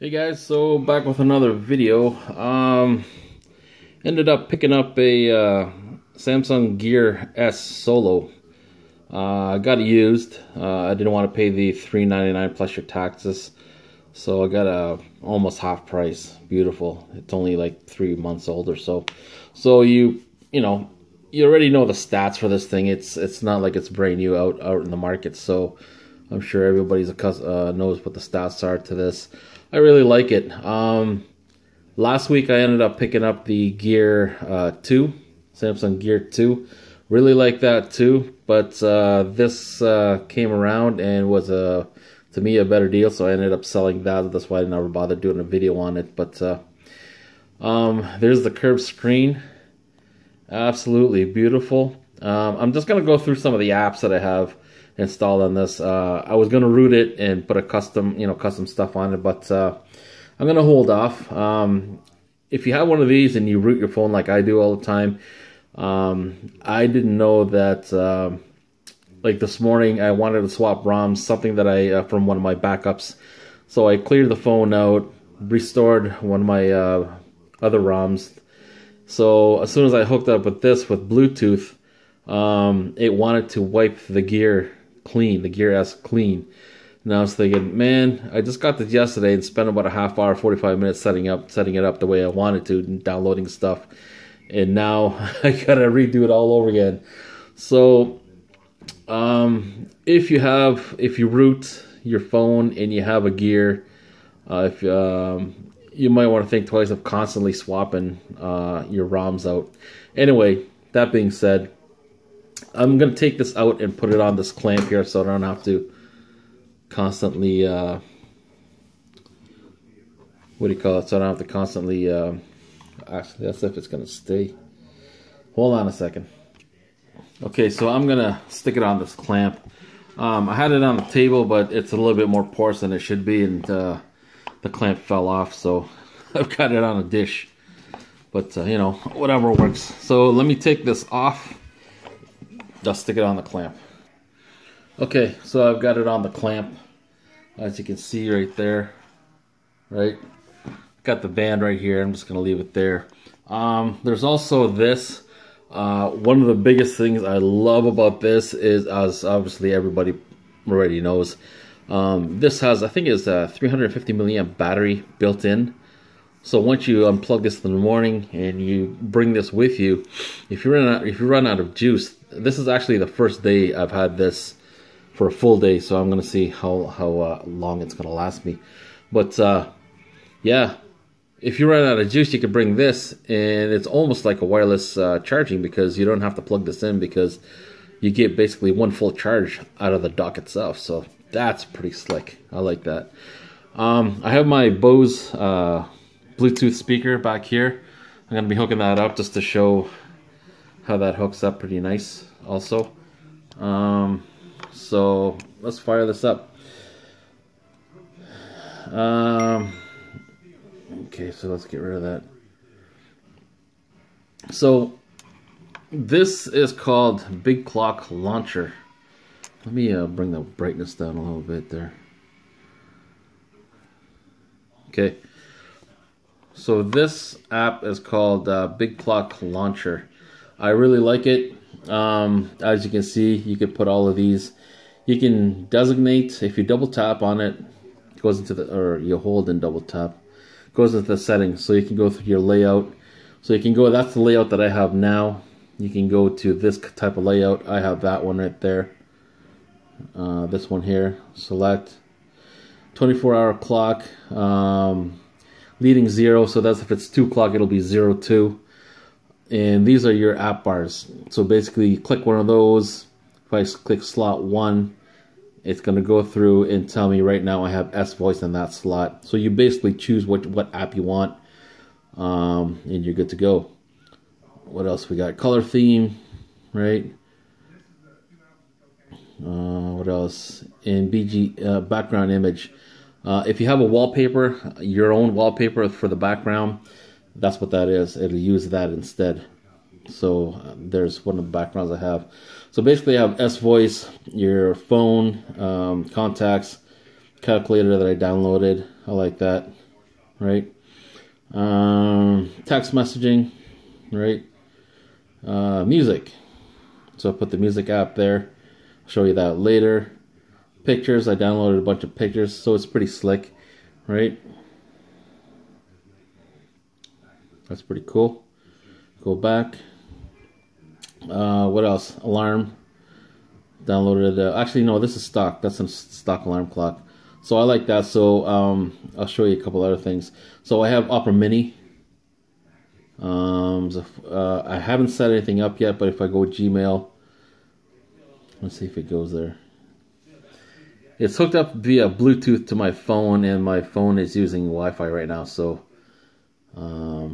Hey guys, so back with another video. Ended up picking up a Samsung Gear S Solo. I got it used. I didn't want to pay the $399 plus your taxes, so I got a almost half price. Beautiful. It's only like 3 months old or so. So you already know the stats for this thing. It's not like it's brand new out in the market. So I'm sure everybody's knows what the stats are to this. I really like it. Last week I ended up picking up the Gear 2, Samsung Gear 2. Really like that too, but this came around and was to me a better deal, so I ended up selling that. That's why I never bothered doing a video on it. But there's the curved screen. Absolutely beautiful. I'm just gonna go through some of the apps that I have installed on this. I was gonna root it and put a custom stuff on it, but I'm gonna hold off. If you have one of these and you root your phone like I do all the time, I didn't know that. Like this morning, I wanted to swap ROMs, something that I from one of my backups. So I cleared the phone out, restored one of my other ROMs. So as soon as I hooked up with this with Bluetooth, it wanted to wipe the Gear clean, the Gear S clean. And I was thinking, man, I just got this yesterday and spent about a half hour, 45 minutes setting it up the way I wanted to, and downloading stuff. And now I gotta redo it all over again. So if you root your phone and you have a Gear, you might want to think twice of constantly swapping your ROMs out. Anyway, that being said, I'm going to take this out and put it on this clamp here so I don't have to constantly, so I don't have to constantly, actually, that's if it's going to stay. Hold on a second. Okay, so I'm going to stick it on this clamp. I had it on the table, but it's a little bit more porous than it should be, and the clamp fell off, so I've got it on a dish. But, whatever works. So let me take this off. Just stick it on the clamp. Okay, so I've got it on the clamp. As you can see right there. Right? Got the band right here. I'm just going to leave it there. There's also this. One of the biggest things I love about this is, as obviously everybody already knows, this has, I think it's a 350 milliamp battery built in. So once you unplug this in the morning and you bring this with you, if you run out of juice, this is actually the first day I've had this for a full day, so I'm gonna see how long it's gonna last me. But yeah, if you run out of juice, you can bring this, and it's almost like a wireless charging, because you don't have to plug this in, because you get basically one full charge out of the dock itself. So that's pretty slick. I like that. I have my Bose Bluetooth speaker back here. I'm going to be hooking that up just to show how that hooks up pretty nice also. So let's fire this up. Okay, so let's get rid of that. So this is called Big Clock Launcher. Let me bring the brightness down a little bit there. Okay. So this app is called Big Clock Launcher. I really like it. As you can see, you can put all of these. You can designate, if you double tap on it, it goes into the, or you hold and double tap, goes into the settings. So you can go through your layout. So you can go, that's the layout that I have now. You can go to this type of layout. I have that one right there. This one here. Select 24-hour clock. Leading 0, so that's if it's 2 o'clock, it'll be 02. And these are your app bars. So basically, you click one of those. If I click slot 1, it's going to go through and tell me right now I have S Voice in that slot. So you basically choose what app you want, and you're good to go. What else we got? Color theme, right? What else? In BG background image. If you have a wallpaper, your own wallpaper for the background, that's what that is. It'll use that instead. So there's one of the backgrounds I have. So basically I have S Voice, your phone, contacts, calculator that I downloaded. I like that. right? Text messaging, right? Music. So I put the music app there. I'll show you that later. Pictures, I downloaded a bunch of pictures, so it's pretty slick, right? That's pretty cool. Go back. What else? Alarm. Downloaded. Actually, no, this is stock. That's a stock alarm clock. So I like that. So I'll show you a couple other things. So I have Opera Mini. I haven't set anything up yet, but if I go with Gmail, let's see if it goes there. It's hooked up via Bluetooth to my phone, and my phone is using Wi-Fi right now. So there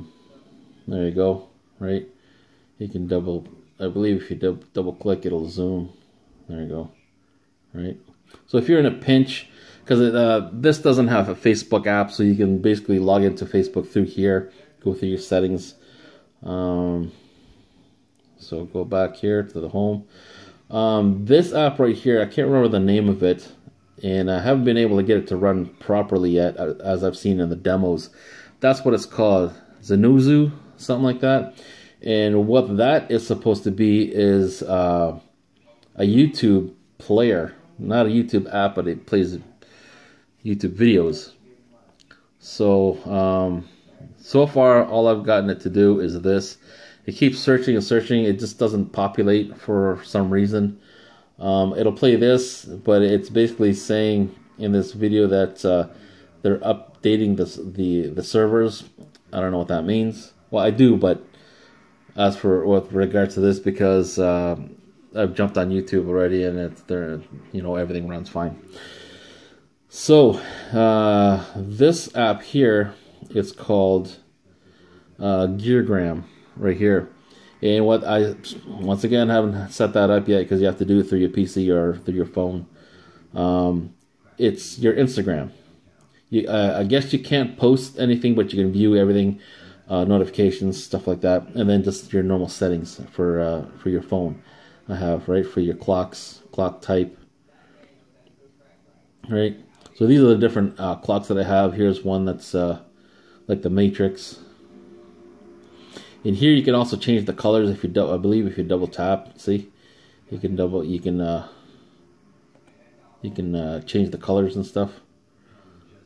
you go. Right, you can double. I believe if you double click, it'll zoom. There you go. Right. So if you're in a pinch, because this doesn't have a Facebook app, so you can basically log into Facebook through here. Go through your settings. So go back here to the home. This app right here, I can't remember the name of it, and I haven't been able to get it to run properly yet, as I've seen in the demos. That's what it's called, Zenuzu, something like that. And what that is supposed to be is a YouTube player, not a YouTube app, but it plays YouTube videos. So so far all I've gotten it to do is this. It keeps searching and searching. It just doesn't populate for some reason. It'll play this, but it's basically saying in this video that they're updating the servers. I don't know what that means. Well, I do, but as for with regards to this, because I've jumped on YouTube already, and everything runs fine. So this app here, it's called Geargram right here. And what I once again haven't set that up yet, because you have to do it through your PC or through your phone. It's your Instagram. I guess you can't post anything, but you can view everything, notifications, stuff like that, and then just your normal settings for your phone. I have for your clock type. Right. So these are the different clocks that I have. Here's one that's like the Matrix. In here, you can also change the colors if you I believe if you double tap. See, you can change the colors and stuff.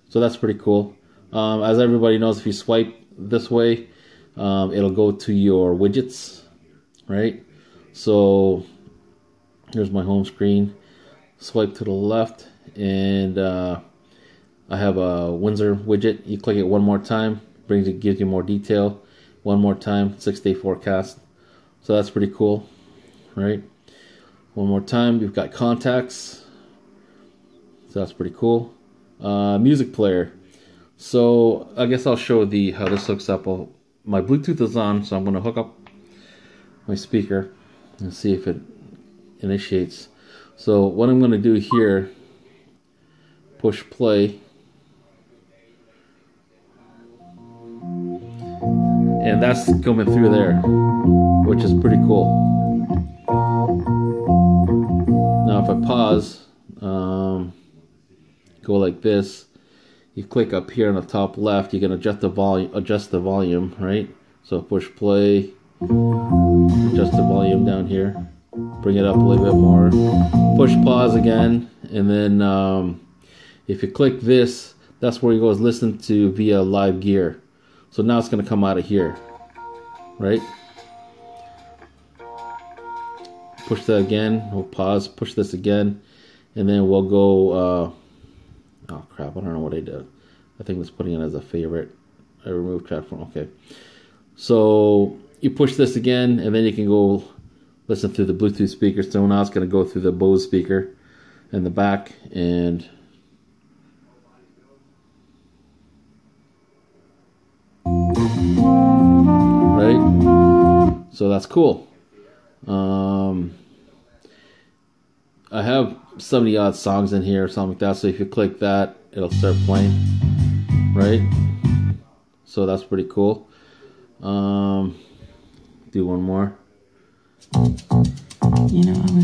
So that's pretty cool. As everybody knows, if you swipe this way, it'll go to your widgets, right? So here's my home screen. Swipe to the left, and I have a Windsor widget. You click it one more time, gives you more detail. One more time, 6-day forecast. So that's pretty cool, right? One more time, you've got contacts. So that's pretty cool. Music player. So I guess I'll show how this hooks up. My Bluetooth is on, so I'm going to hook up my speaker and see if it initiates. So what I'm going to do here, push play. And that's coming through there, which is pretty cool. Now if I pause, go like this, you click up here on the top left, you can adjust the volume, right? So push play, adjust the volume down here, bring it up a little bit more, push pause again, and then if you click this, that's where it goes listen to via Live Gear. So now it's going to come out of here, right? Push that again, we'll pause, push this again, and then we'll go, oh crap, I don't know what I did. I think it's putting it as a favorite. I removed chat from, okay. So you push this again, and then you can go listen through the Bluetooth speaker. So now it's going to go through the Bose speaker in the back, and right? So that's cool. I have 70 odd songs in here or something like that, so if you click that, it'll start playing, right? So that's pretty cool. Do one more.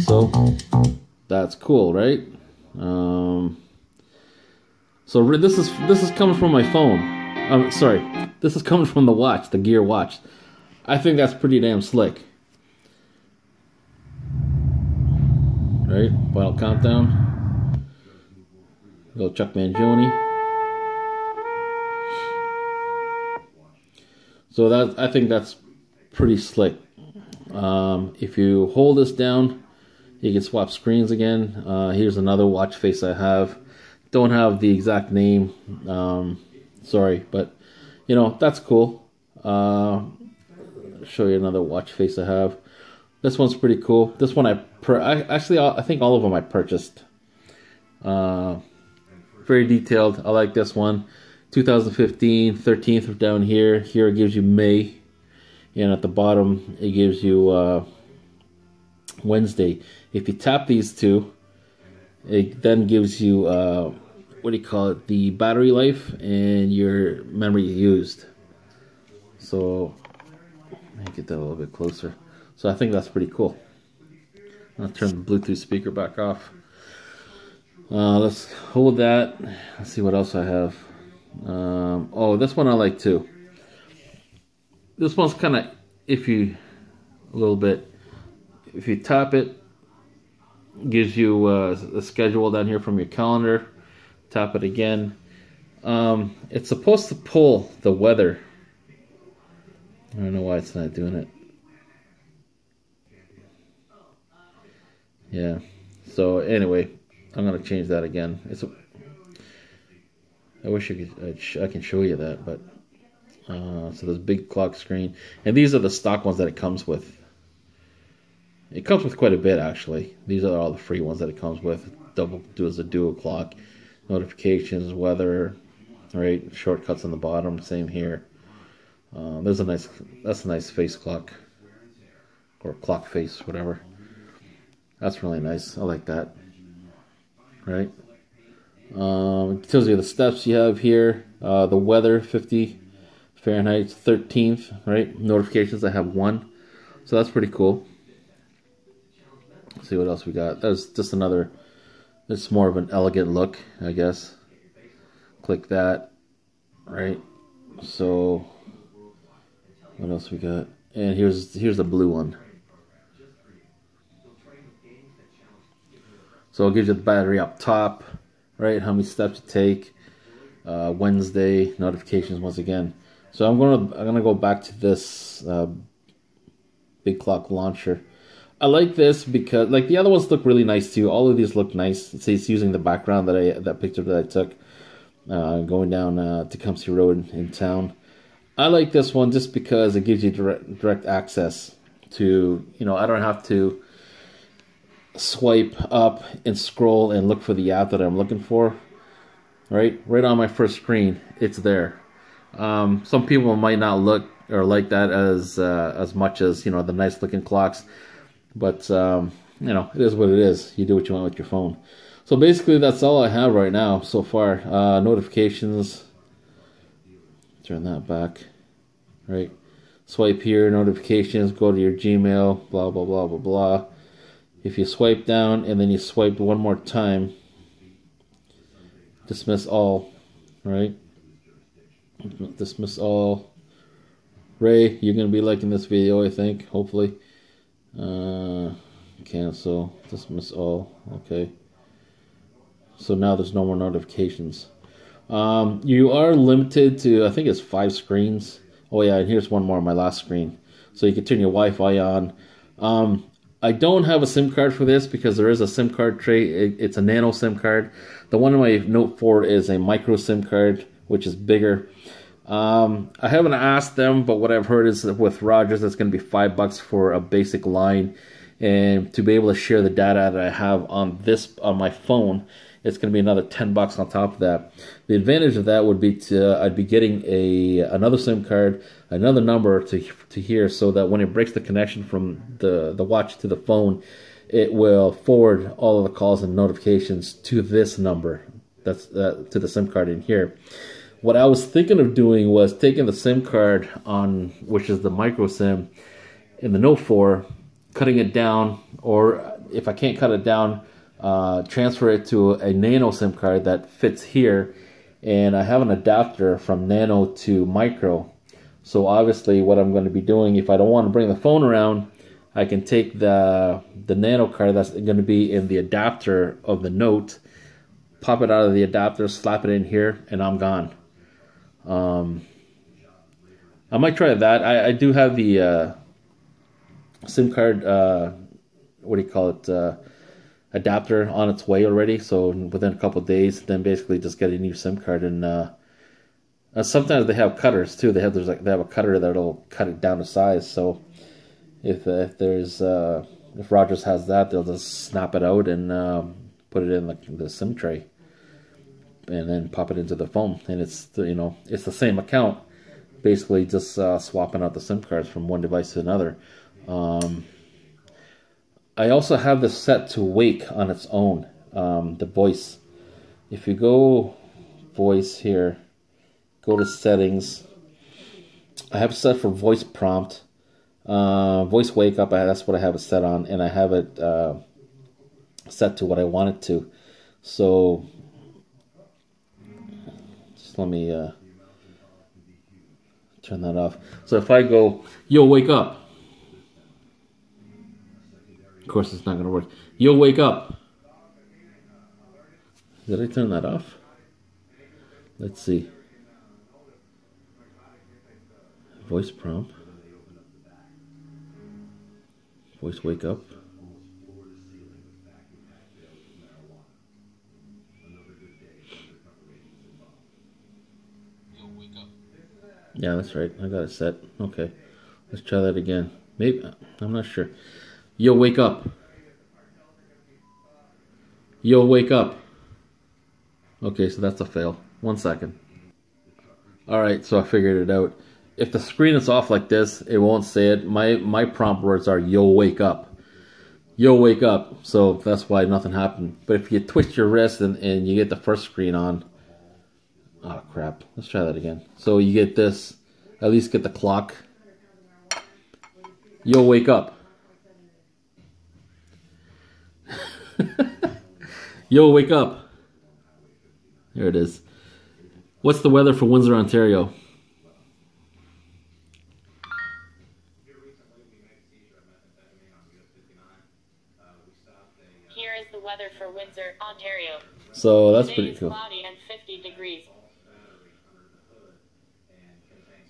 So that's cool, right? So this is coming from my phone. I'm sorry, this is coming from the watch, the Gear watch. I think that's pretty damn slick. Right, final countdown. Go Chuck Mangione. So that, I think that's pretty slick. If you hold this down, you can swap screens again. Here's another watch face I have. Don't have the exact name. Sorry, but you know, that's cool. Show you another watch face I have. This one's pretty cool. This one I think all of them I purchased. Very detailed. I like this one. 2015, 13th down here. Here it gives you May, and at the bottom it gives you Wednesday. If you tap these two, it then gives you what do you call it? The battery life and your memory used. So let me get that a little bit closer. So I think that's pretty cool. I'll turn the Bluetooth speaker back off. Let's hold that. Let's see what else I have. Oh, this one I like too. This one's kind of iffy a little bit. If you tap it, gives you a schedule down here from your calendar. Tap it again. It's supposed to pull the weather. I don't know why it's not doing it. Yeah. So anyway, I'm gonna change that again. I wish I can show you that, but so this big clock screen, and these are the stock ones that it comes with. It comes with quite a bit actually. These are all the free ones that it comes with. As a dual clock, notifications, weather, right? Shortcuts on the bottom. Same here. That's a nice face clock, or clock face, whatever. That's really nice. I like that. Right. It tells you the steps you have here. The weather, 50 Fahrenheit, 13th. Right. Notifications, I have 1. So that's pretty cool. Let's see what else we got. That's just another. It's more of an elegant look, I guess. Click that. Right. So what else we got? And here's the blue one. So it gives you the battery up top, right? How many steps you take. Wednesday notifications once again. So I'm gonna go back to this big clock launcher. I like this because like the other ones look really nice too. All of these look nice. It's using the background that picture that I took going down Tecumseh Road in town. I like this one just because it gives you direct access to, you know, I don't have to swipe up and scroll and look for the app that I'm looking for. Right on my first screen, it's there. Some people might not look or like that as much as, you know, the nice looking clocks, but you know, it is what it is. You do what you want with your phone. So basically that's all I have right now so far. Notifications, turn that back, right? Swipe here, notifications, go to your Gmail, blah blah blah blah blah. If you swipe down and then you swipe one more time, dismiss all, right? Dismiss all. Ray, you're going to be liking this video, I think, hopefully. Cancel, dismiss all, okay. So now there's no more notifications. You are limited to, I think it's 5 screens. Oh yeah, and here's one more on my last screen. So you can turn your Wi-Fi on. I don't have a SIM card for this because there is a SIM card tray. It's a nano SIM card. The one in my Note 4 is a micro SIM card, which is bigger. I haven't asked them, but what I've heard is that with Rogers, it's going to be $5 for a basic line, and to be able to share the data that I have on my phone, it's going to be another $10 on top of that. The advantage of that would be I'd be getting another SIM card, another number to here, so that when it breaks the connection from the watch to the phone, it will forward all of the calls and notifications to this number. That's to the SIM card in here. What I was thinking of doing was taking the SIM card on, which is the micro SIM, in the Note 4, cutting it down, or if I can't cut it down, transfer it to a nano SIM card that fits here, and I have an adapter from nano to micro. So obviously what I'm going to be doing, if I don't want to bring the phone around, I can take the nano card that's going to be in the adapter of the Note, pop it out of the adapter, slap it in here, and I'm gone. I might try that. I do have the SIM card, what do you call it, adapter on its way already. So within a couple of days, then basically just get a new SIM card. And sometimes they have cutters too. They have a cutter that'll cut it down to size. So if Rogers has that, they'll just snap it out and put it in the SIM tray, and then pop it into the phone. And it's it's the same account, basically just swapping out the SIM cards from one device to another. I also have this set to wake on its own, the voice. If you go voice here, go to settings. I have it set for voice prompt, voice wake up. That's what I have it set on, and I have it set to what I want it to. So just let me turn that off. So if I go, yo, wake up. Of course, it's not going to work. Yo, wake up. Did I turn that off? Let's see. Voice prompt. Voice wake up. Yeah, that's right. I got it set. Okay. Let's try that again. Maybe. I'm not sure. Yo, wake up. Yo, wake up. Okay, so that's a fail. 1 second. Alright, so I figured it out. If the screen is off like this, it won't say it. My prompt words are, yo, wake up. Yo, wake up. So that's why nothing happened. But if you twist your wrist and you get the first screen on. Oh, crap. Let's try that again. So you get this. At least get the clock. Yo, wake up. Yo, wake up. There it is. What's the weather for Windsor, Ontario? Here is the weather for Windsor, Ontario. So that's pretty cool. Cloudy and 50 degrees.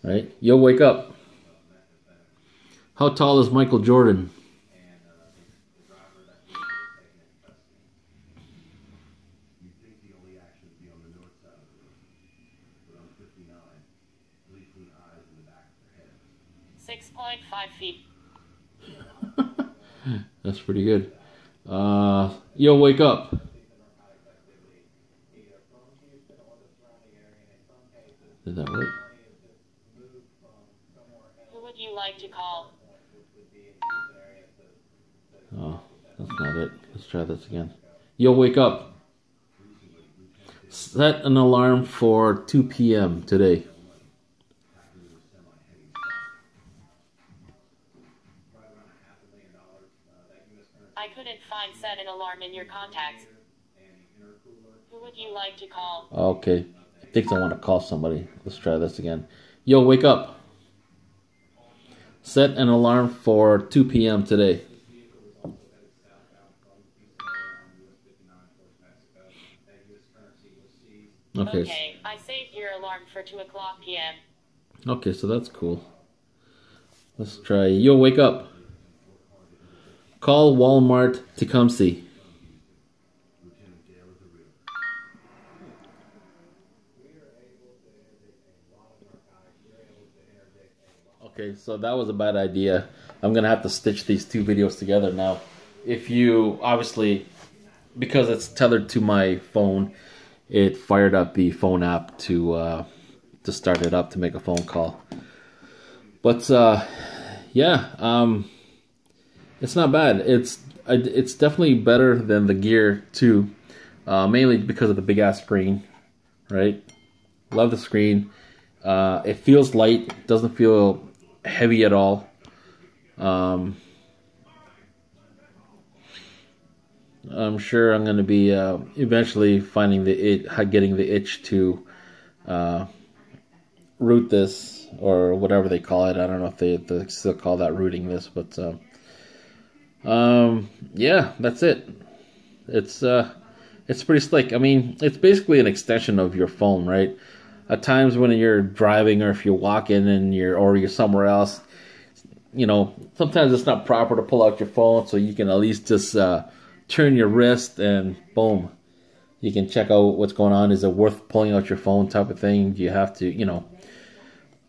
Right? Yo, wake up. How tall is Michael Jordan? feet. That's pretty good. Yo, wake up. Did that work? Who would you like to call? Oh, that's not it. Let's try this again. Yo, wake up. Set an alarm for 2 p.m. today. I couldn't find set an alarm in your contacts. Who would you like to call? Okay. I think I want to call somebody. Let's try this again. Yo, wake up. Set an alarm for 2 p.m. today. Okay, I saved your alarm for 2 o'clock p.m. Okay, so that's cool. Let's try. Yo, wake up. Call Walmart Tecumseh. Okay, so that was a bad idea. I'm going to have to stitch these two videos together now. If you, obviously, because it's tethered to my phone, it fired up the phone app to start it up to make a phone call. But, yeah, it's not bad. It's definitely better than the Gear 2, mainly because of the big-ass screen, right? Love the screen. It feels light. Doesn't feel heavy at all. I'm sure I'm going to be eventually finding getting the itch to root this or whatever they call it. I don't know if they still call that rooting this, but yeah, that's it. It's pretty slick. I mean, it's basically an extension of your phone, right? At times when you're driving or if you're walking and you're somewhere else, you know, sometimes it's not proper to pull out your phone, so you can at least just turn your wrist and boom, you can check out what's going on. Is it worth pulling out your phone type of thing? Do you have to, you know?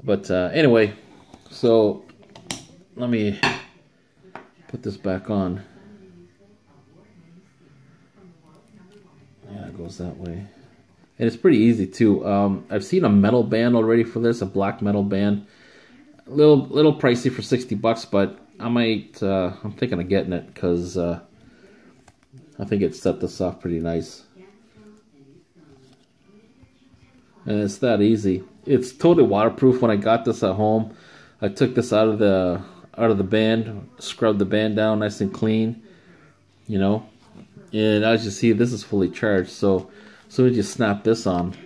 But anyway, so let me put this back on. Yeah, it goes that way. And it's pretty easy too. I've seen a metal band already for this, a black metal band. A little pricey for $60, but I might. I'm thinking of getting it because I think it set this off pretty nice. And it's that easy. It's totally waterproof. When I got this at home, I took this out of the band, scrubbed the band down nice and clean, you know. And as you see, this is fully charged. So we just snap this on.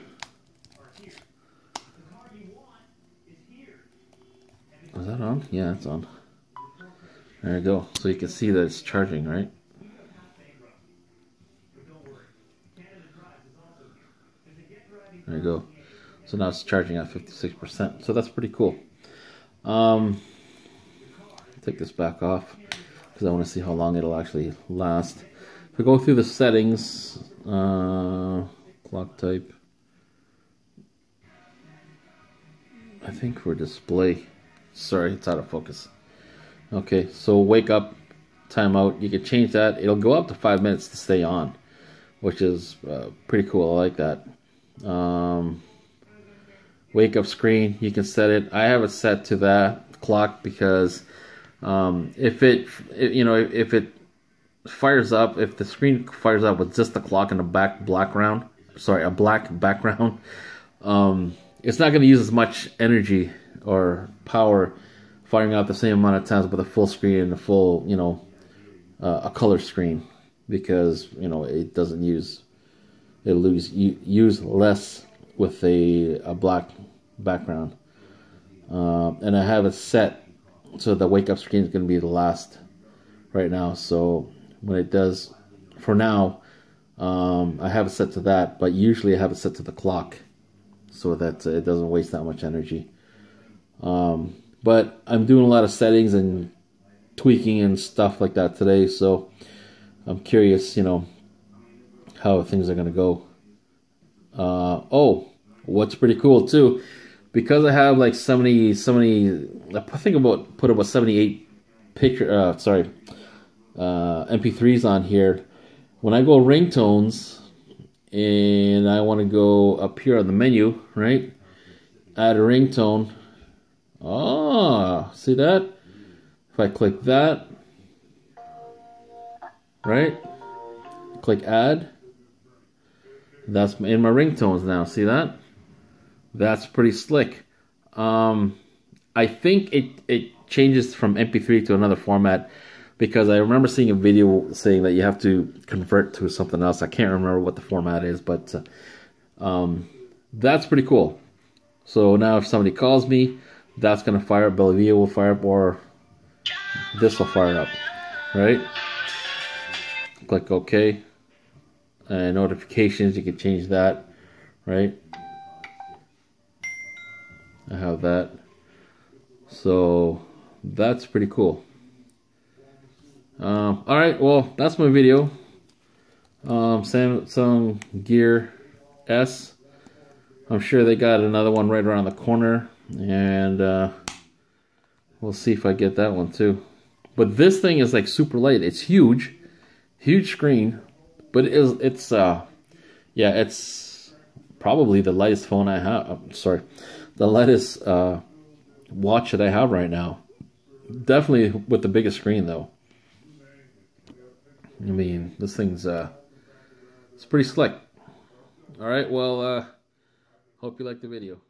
Is that on? Yeah, it's on. There you go. So you can see that it's charging, right? There you go. So now it's charging at 56%. So that's pretty cool. Take this back off because I want to see how long it'll actually last. If we go through the settings, clock type, I think for display. Sorry, it's out of focus. Okay, so wake up, timeout. You can change that. It'll go up to 5 minutes to stay on, which is pretty cool. I like that. Wake up screen, you can set it. I have it set to that clock because if it fires up, if the screen fires up with just the clock in the black background, it's not going to use as much energy or power firing out the same amount of times with a full screen and a full, you know, a color screen, because, you know, it doesn't use, use less with a black background. And I have it set so the wake up screen is going to be the last right now. So when it does, for now, I have it set to that, but usually I have it set to the clock so that it doesn't waste that much energy. But I'm doing a lot of settings and tweaking and stuff like that today, so I'm curious, you know, how things are going to go. Oh, what's pretty cool too, because I have like so many, I think put about 78 MP3s on here. When I go ringtones and I want to go up here on the menu, right, add a ringtone. Oh, see that? If I click that, right, click add, that's in my ringtones now. See that? That's pretty slick. I think it changes from MP3 to another format, because I remember seeing a video saying that you have to convert to something else. I can't remember what the format is, but that's pretty cool. So now if somebody calls me, that's going to fire up, Bellevue will fire up, or this will fire up, right? Click OK. And notifications, you can change that, right? I have that. So that's pretty cool. Alright, well, that's my video. Samsung Gear S. I'm sure they got another one right around the corner, and we'll see if I get that one too. But this thing is like super light. It's huge screen, but it's probably the lightest phone I have. The lightest watch that I have right now. Definitely with the biggest screen though. I mean, this thing's it's pretty slick. All right, well, hope you liked the video.